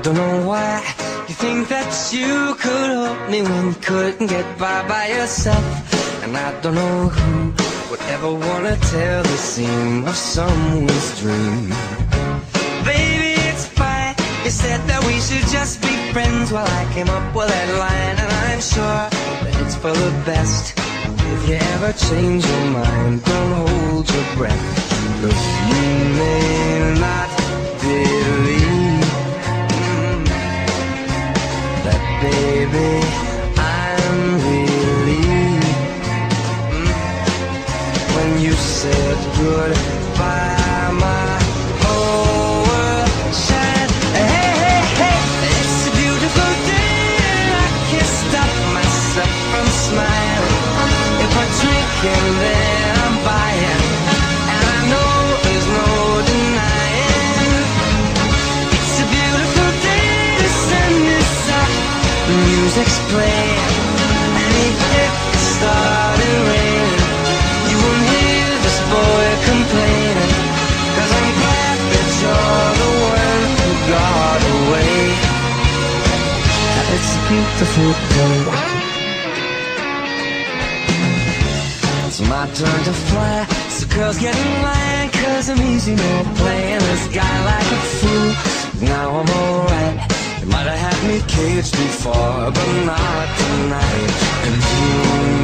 don't know why you think that you could help me when you couldn't get by yourself. And I don't know who would ever wanna tell the seam of someone's dream. Baby, it's fine. You said that we should just be friends. Well, I came up with that line, and I'm sure that it's for the best. If you ever change your mind, don't hold your breath. 'Cause you may not believe that, baby, I'm relieved when you said goodbye. My whole world shined. Hey, hey, hey, it's a beautiful day, and I can't stop myself from smiling. If I drink and then I'm buying, and I know there's no denying. It's a beautiful day, the sun is up, the music's playing, and if it started raining, you won't hear this boy complaining. 'Cause I'm glad that you're the one who got away. It's a beautiful day. It's my turn to fly, so girls get in line, 'cause I'm easy, no playing this guy like a fool. Now I'm alright. You might have had me caged before, but not tonight. And you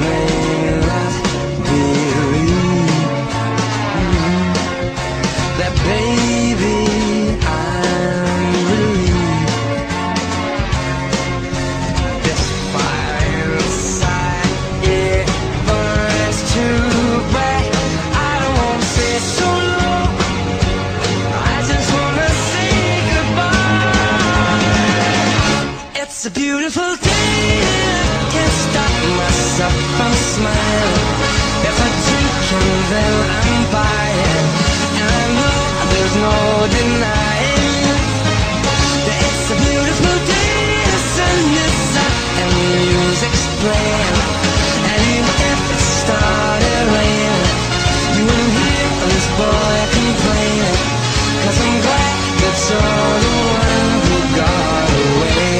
may not believe that, baby, I'm relieved. This fire inside, it burns too bright. I don't want to say so long, I just want to say goodbye. It's a beautiful day, and I can't stop myself from smiling. If I drink and then I'm buying, and I know there's no denying that it's a beautiful day. The sun is up and the music's playing, and even if it started raining, you wouldn't hear this boy complaining. 'Cause I'm glad that you're the one who got away.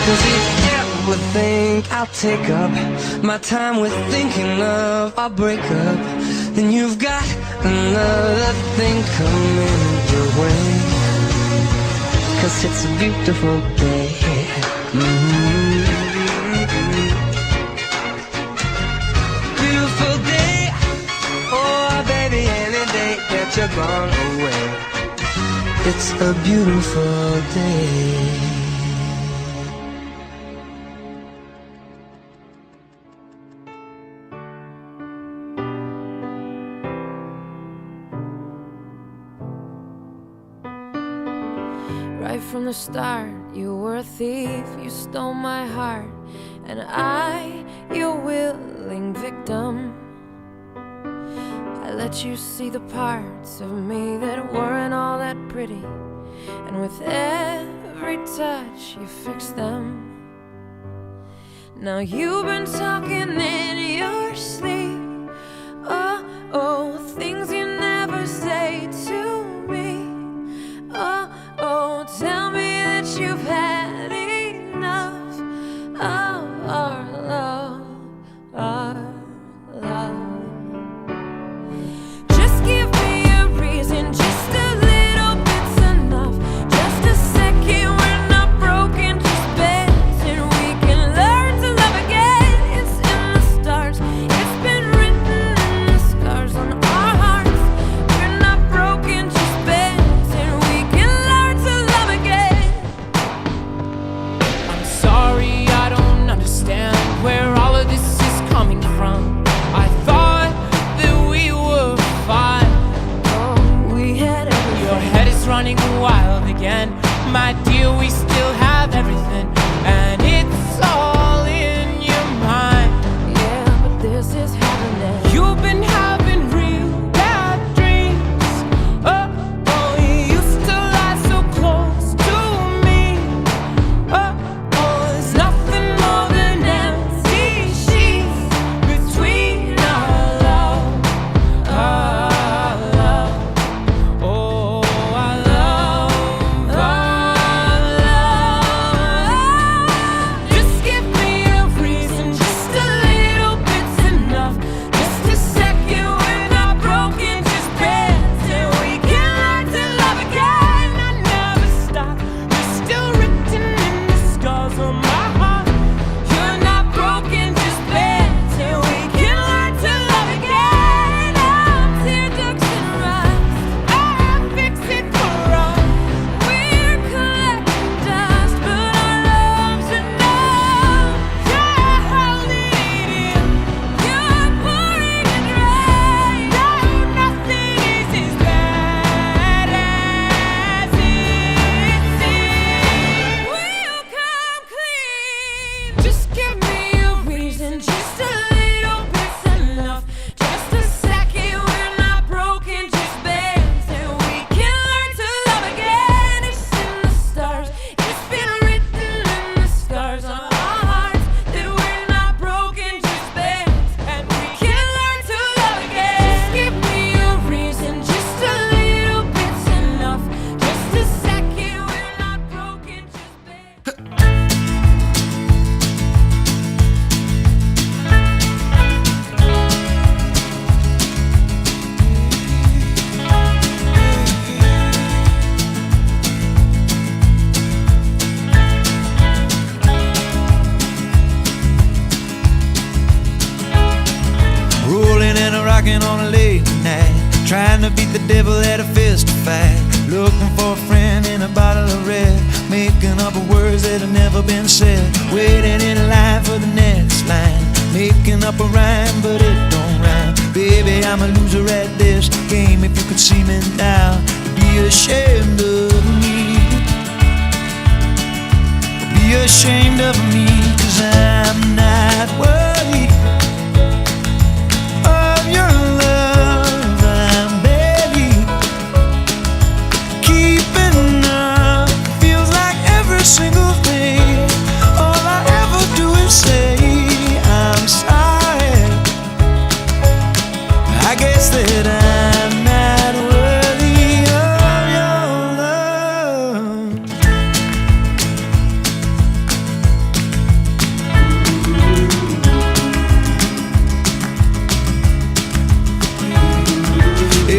'Cause if you would think I'll take up my time with thinking of our breakup, then you've got another thing coming your way. 'Cause it's a beautiful day. Beautiful day. Oh, baby, any day that you're gone away. It's a beautiful day. Right from the start, you were a thief, you stole my heart, and I, your willing victim. I let you see the parts of me that weren't all that pretty, and with every touch you fixed them. Now you've been talking in your sleep, oh, oh, things you never say to me. Oh, oh, tell me that you've had enough of our love, our love. Just give me a reason, just a little bit's enough. Just a second, we're not broken, just bends, and we can learn to love again. It's in the stars, it's been written. rocking on a late night, trying to beat the devil at a fist fight, looking for a friend in a bottle of red, making up words that have never been said, waiting in line for the next line, making up a rhyme but it don't rhyme. Baby, I'm a loser at this game. If you could see me now, you'd be ashamed of me, be ashamed of me, 'cause I'm not worthy of your love. I'm barely keeping up. Feels like every single day all I ever do is say I'm sorry. I guess that I'm not worthy of your love.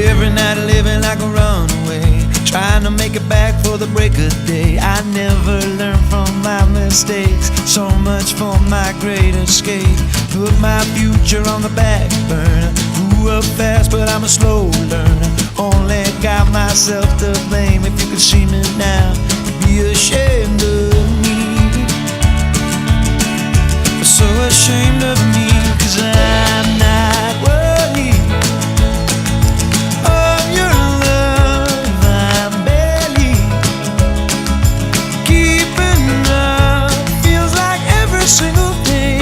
Every night living like a runaway, trying to make it back for the break of day. I never learn from my mistakes, so much for my great escape. Put my future on the back burner, grew up fast but I'm a slow learner, only got myself to blame. If you could see me now, you'd be ashamed of me, so ashamed of me, 'cause I'm not worthy of your love. I'm barely keeping up. Feels like every single day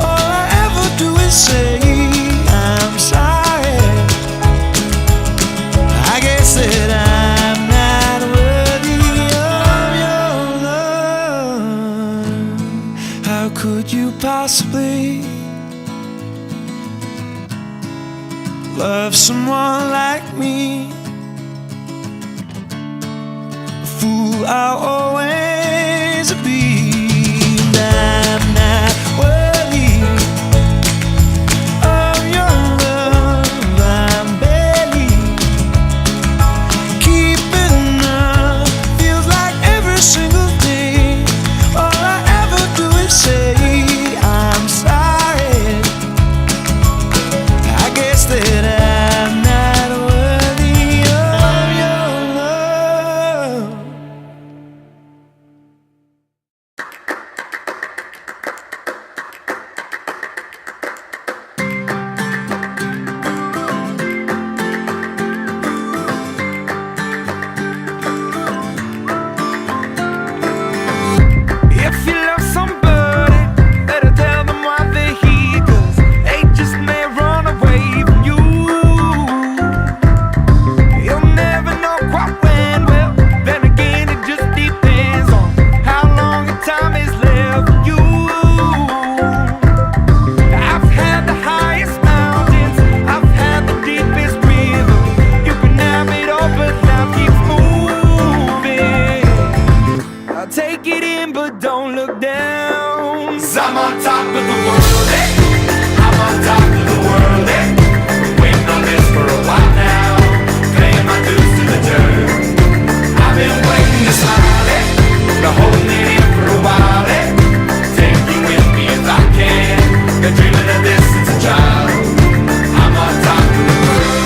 all I ever do is say I'm sorry. I guess that I'm not worthy of your love. How could you possibly love someone like me? A fool I'll always be. And I'm not worthy of your love. I'm barely keeping up. Feels like every single day all I ever do is say I'm sorry. I guess that I'm not worthy of your love. If you love somebody, better tell them why they're here, 'cause they just may run away from you. You'll never know quite when, well, then again it just depends on how long the time is left for you. I've had the highest mountains, I've had the deepest river. You can have it all, but now keep moving. I'll take it in, but don't look down. 'Cause I'm on top of the world, eh? I'm on top of the world, eh? Been waiting on this for a while now, paying my dues to the dirt. I've been waiting to smile, eh? Been holding it in for a while, eh? Take you with me if I can. Been dreaming of this since a child. I'm on top of the world.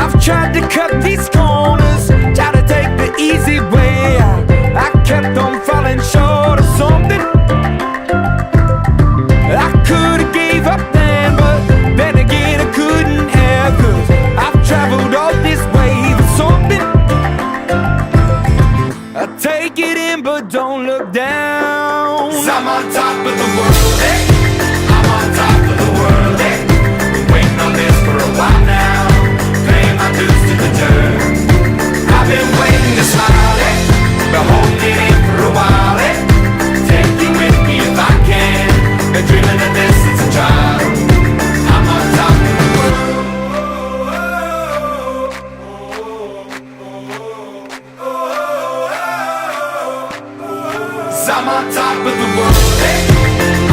I've tried to cut these corners, try to take the easy way out. I kept on falling short of something. I could've gave up then, but then again I couldn't have, 'cause I've traveled all this way for something. I take it in, but don't look down. 'Cause I'm on top of the world, eh? I'm on top of the world, eh? Been waiting on this for a while now, paying my dues to the dirt. I've been waiting to smile, eh? Been holding it in for a while, eh? Take you with me if I can. Been dreaming of this since a child. I'm on top of the world. 'Cause I'm on top of the world, eh?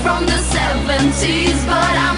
from the 70s, but I'm